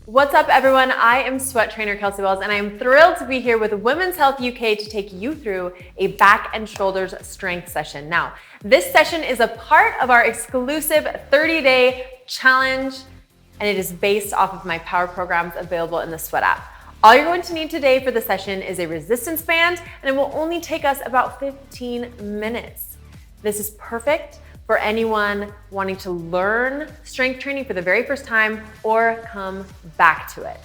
What's up, everyone? I am sweat trainer Kelsey Wells, and I am thrilled to be here with Women's Health UK to take you through a back and shoulders strength session. Now, this session is a part of our exclusive 30-day challenge, and it is based off of my power programs available in the Sweat app. All you're going to need today for the session is a resistance band, and it will only take us about 15 minutes. This is perfect for anyone wanting to learn strength training for the very first time or come back to it.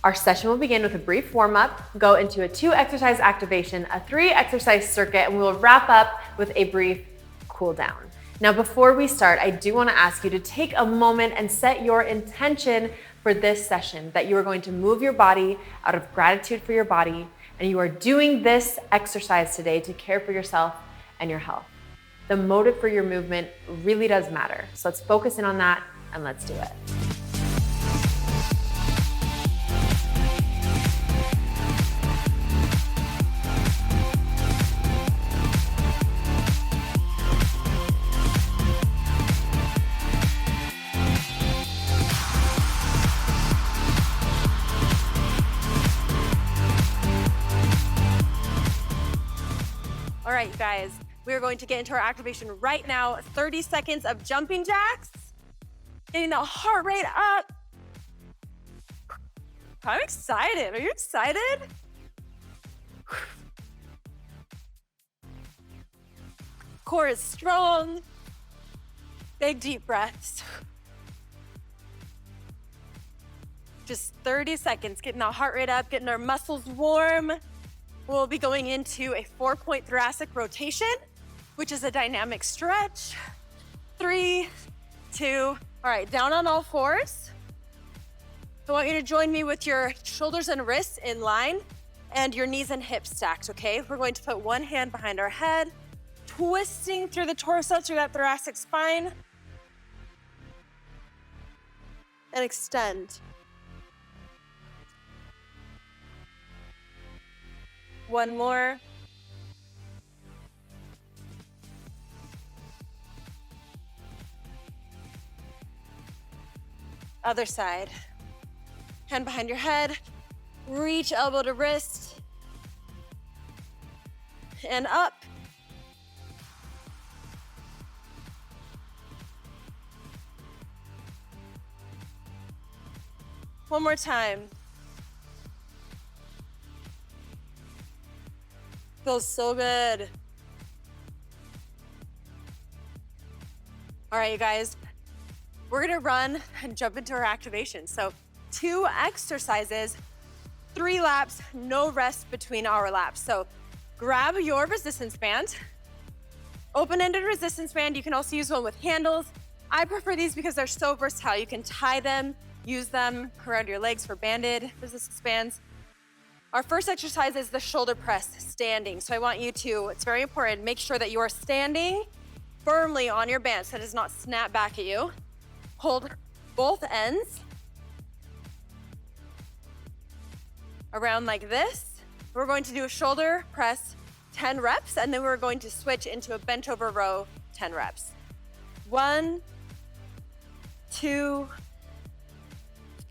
Our session will begin with a brief warm-up, go into a 2-exercise activation, a 3-exercise circuit, and we will wrap up with a brief cool down. Now, before we start, I do want to ask you to take a moment and set your intention for this session, that you are going to move your body out of gratitude for your body, and you are doing this exercise today to care for yourself and your health. The motive for your movement really does matter. So let's focus in on that and let's do it. All right, you guys. We are going to get into our activation right now. 30 seconds of jumping jacks, getting the heart rate up. I'm excited. Are you excited? Core is strong. Big deep breaths. Just 30 seconds, getting the heart rate up, getting our muscles warm. We'll be going into a 4-point thoracic rotation, which is a dynamic stretch. 3, 2, all right, down on all fours. I want you to join me with your shoulders and wrists in line and your knees and hips stacked, okay? We're going to put one hand behind our head, twisting through the torso, through that thoracic spine, and extend. One more. Other side. Hand behind your head. Reach elbow to wrist. And up. One more time. Feels so good. All right, you guys. We're gonna run and jump into our activation. So 2 exercises, 3 laps, no rest between our laps. So grab your resistance band, open-ended resistance band. You can also use one with handles. I prefer these because they're so versatile. You can tie them, use them around your legs for banded resistance bands. Our first exercise is the shoulder press standing. So I want you to, it's very important, make sure that you are standing firmly on your band so it does not snap back at you. Hold both ends around like this. We're going to do a shoulder press 10 reps, and then we're going to switch into a bent over row 10 reps. 1, 2,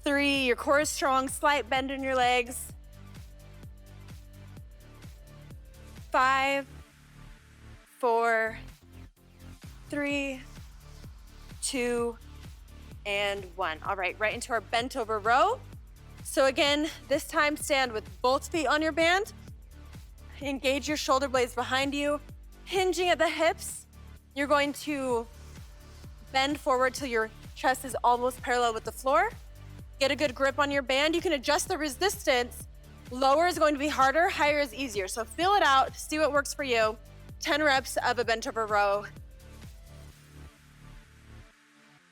3. Your core is strong, slight bend in your legs. 5, 4, 3, 2, and 1. All right, right into our bent over row. So again, this time stand with both feet on your band. Engage your shoulder blades behind you, hinging at the hips. You're going to bend forward till your chest is almost parallel with the floor. Get a good grip on your band. You can adjust the resistance. Lower is going to be harder, higher is easier. So feel it out, see what works for you. 10 reps of a bent over row.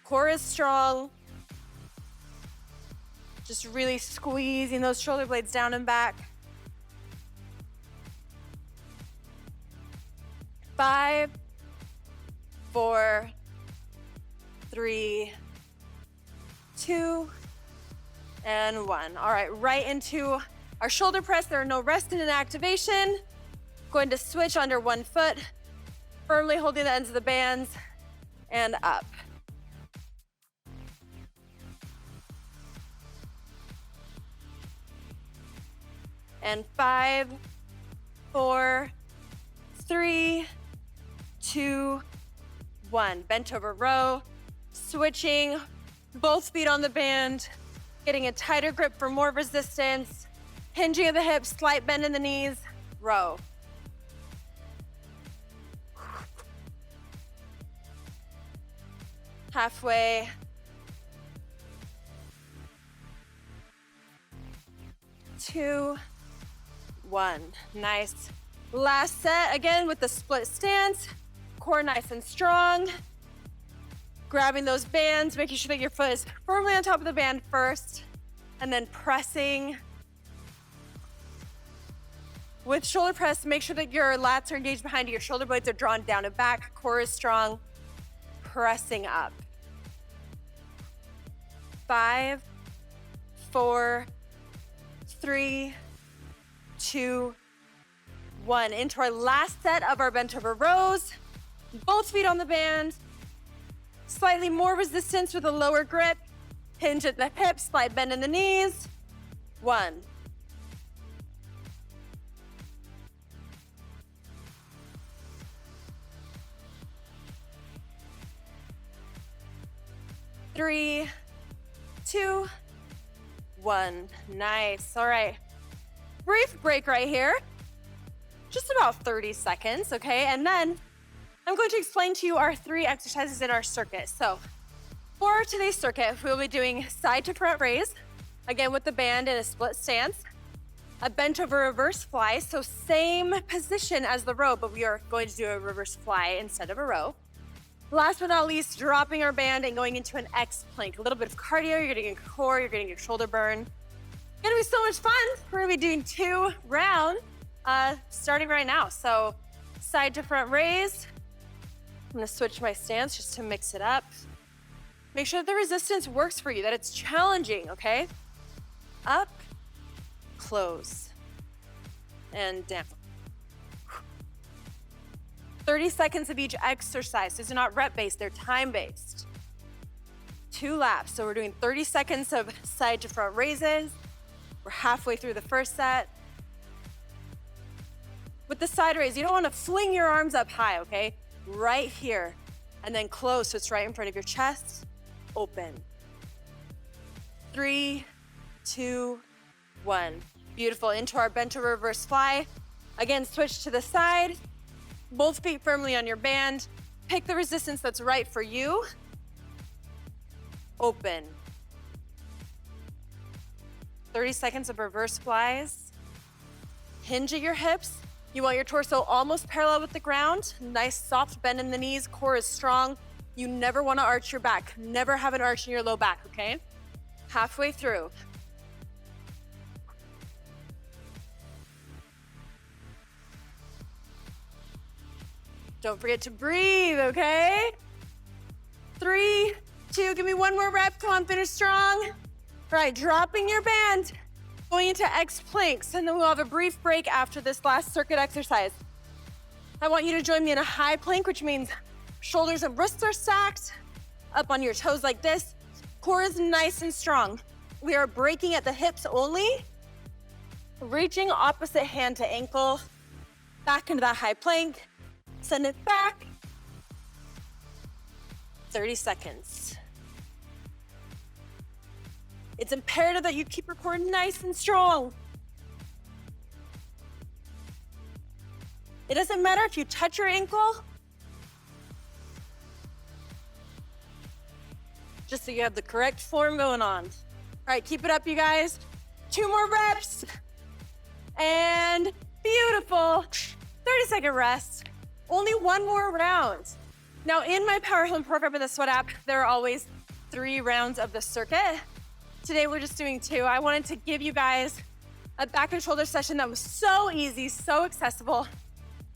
Core is strong. Just really squeezing those shoulder blades down and back. 5, 4, 3, 2, and 1. All right, right into our shoulder press. There are no rest in an activation. Going to switch under one foot, firmly holding the ends of the bands, and up. And 5, 4, 3, 2, 1. Bent over row, switching, both feet on the band, getting a tighter grip for more resistance, hinging of the hips, slight bend in the knees, row. Halfway. 2, 1. Nice. Last set, again with the split stance. Core nice and strong. Grabbing those bands, making sure that your foot is firmly on top of the band first, and then pressing. With shoulder press, make sure that your lats are engaged behind you, your shoulder blades are drawn down and back, core is strong. Pressing up. 5, 4, 3, 2, 1. Into our last set of our bent over rows. Both feet on the band. Slightly more resistance with a lower grip. Hinge at the hips, slight bend in the knees. 1. 3, 2, 1. Nice. All right. Brief break right here. Just about 30 seconds, okay? And then I'm going to explain to you our 3 exercises in our circuit. So for today's circuit, we'll be doing side to front raise, again with the band in a split stance, a bent over reverse fly, so same position as the row, but we are going to do a reverse fly instead of a row. Last but not least, dropping our band and going into an X plank. A little bit of cardio, you're getting your core, you're getting your shoulder burn. It's gonna be so much fun. We're gonna be doing 2 rounds, starting right now. So side to front raise. I'm gonna switch my stance just to mix it up. Make sure that the resistance works for you, that it's challenging, okay? Up, close, and down. 30 seconds of each exercise. These are not rep-based, they're time-based. 2 laps, so we're doing 30 seconds of side to front raises. We're halfway through the first set. With the side raise, you don't wanna fling your arms up high, okay? Right here, and then close, so it's right in front of your chest. Open. 3, 2, 1. Beautiful, into our bent over reverse fly. Again, switch to the side. Both feet firmly on your band. Pick the resistance that's right for you. Open. 30 seconds of reverse flies. Hinge at your hips. You want your torso almost parallel with the ground. Nice soft bend in the knees, core is strong. You never wanna arch your back. Never have an arch in your low back, okay? Halfway through. Don't forget to breathe, okay? 3, 2, give me 1 more rep, come on, finish strong. All right, dropping your band, going into X planks, and then we'll have a brief break after this last circuit exercise. I want you to join me in a high plank, which means shoulders and wrists are stacked, up on your toes like this. Core is nice and strong. We are breaking at the hips only, reaching opposite hand to ankle, back into that high plank. Send it back. 30 seconds. It's imperative that you keep your core nice and strong. It doesn't matter if you touch your ankle, just so you have the correct form going on. All right, keep it up, you guys. 2 more reps. And beautiful. 30-second rest. Only 1 more round. Now in my Power Home program in the Sweat app, there are always 3 rounds of the circuit. Today we're just doing 2. I wanted to give you guys a back and shoulder session that was so easy, so accessible.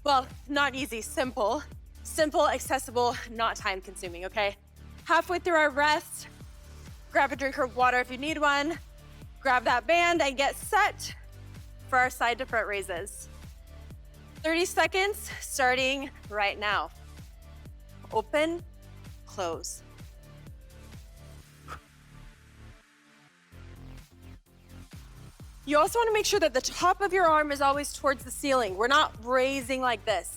Well, not easy, simple. Simple, accessible, not time consuming, okay? Halfway through our rest, grab a drink of water if you need one, grab that band and get set for our side to front raises. 30 seconds, starting right now. Open, close. You also wanna make sure that the top of your arm is always towards the ceiling. We're not raising like this.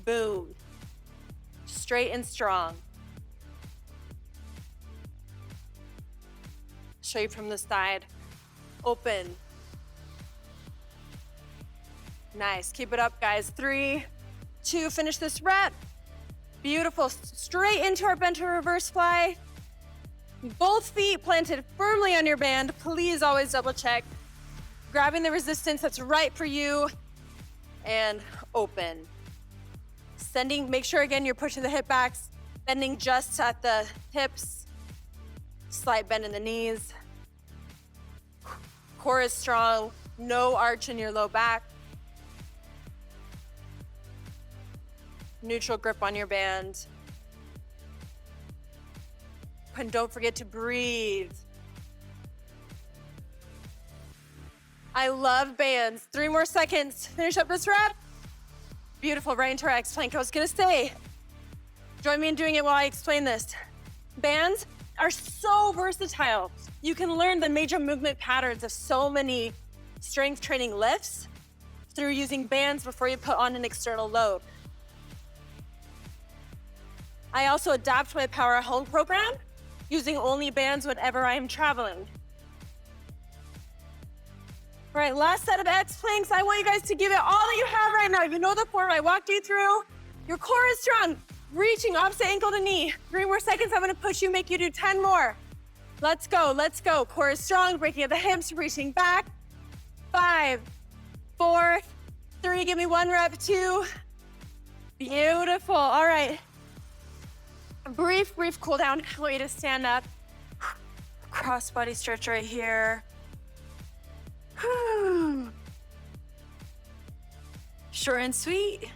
Boom. Straight and strong. Show you from the side. Open. Nice, keep it up, guys. 3, 2, finish this rep. Beautiful, straight into our bent to reverse fly. Both feet planted firmly on your band. Please always double check. Grabbing the resistance that's right for you. And open. Make sure again you're pushing the hip backs, bending just at the hips. Slight bend in the knees. Core is strong, no arch in your low back. Neutral grip on your band. And don't forget to breathe. I love bands. 3 more seconds. Finish up this rep. Beautiful, right into our X plank. I was gonna say, join me in doing it while I explain this. Bands are so versatile. You can learn the major movement patterns of so many strength training lifts through using bands before you put on an external load. I also adapt my Power at Home program using only bands whenever I am traveling. All right, last set of X planks. I want you guys to give it all that you have right now. You know the form I walked you through. Your core is strong. Reaching opposite ankle to knee. 3 more seconds, I'm gonna push you, make you do 10 more. Let's go, let's go. Core is strong, breaking of the hips, reaching back. 5, 4, 3, give me 1 rep, 2. Beautiful, all right. Brief cool down. I want you to stand up. Cross body stretch right here. Short and sweet.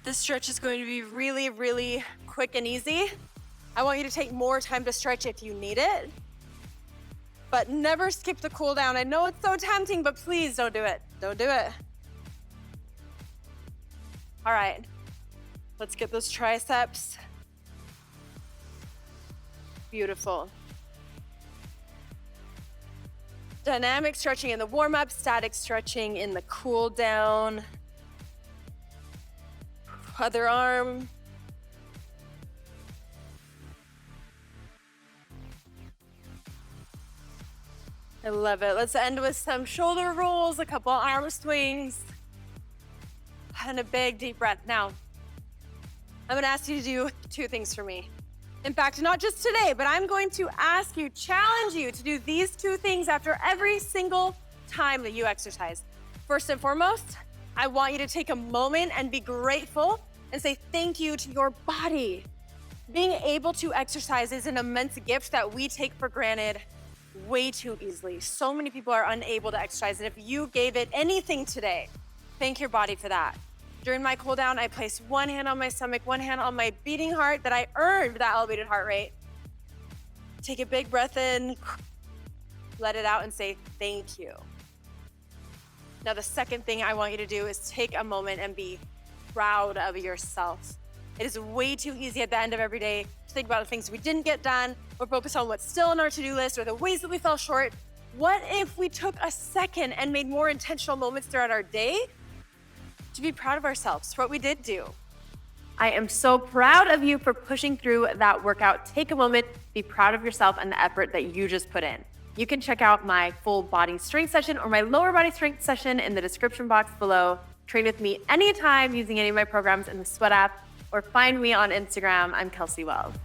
This stretch is going to be really, really quick and easy. I want you to take more time to stretch if you need it, but never skip the cool down. I know it's so tempting, but please don't do it. Don't do it. All right. Let's get those triceps. Beautiful. Dynamic stretching in the warm-up, static stretching in the cool down. Other arm. I love it. Let's end with some shoulder rolls, a couple arm swings, and a big deep breath. Now, I'm gonna ask you to do 2 things for me. In fact, not just today, but I'm going to ask you, challenge you to do these 2 things after every single time that you exercise. First and foremost, I want you to take a moment and be grateful and say thank you to your body. Being able to exercise is an immense gift that we take for granted way too easily. So many people are unable to exercise, and if you gave it anything today, thank your body for that. During my cool down, I place 1 hand on my stomach, 1 hand on my beating heart that I earned that elevated heart rate. Take a big breath in, let it out and say thank you. Now, the second thing I want you to do is take a moment and be proud of yourself. It is way too easy at the end of every day to think about the things we didn't get done or focus on what's still on our to-do list or the ways that we fell short. What if we took a second and made more intentional moments throughout our day to be proud of ourselves for what we did do? I am so proud of you for pushing through that workout. Take a moment, be proud of yourself and the effort that you just put in. You can check out my full body strength session or my lower body strength session in the description box below. Train with me anytime using any of my programs in the Sweat app, or find me on Instagram. I'm Kelsey Wells.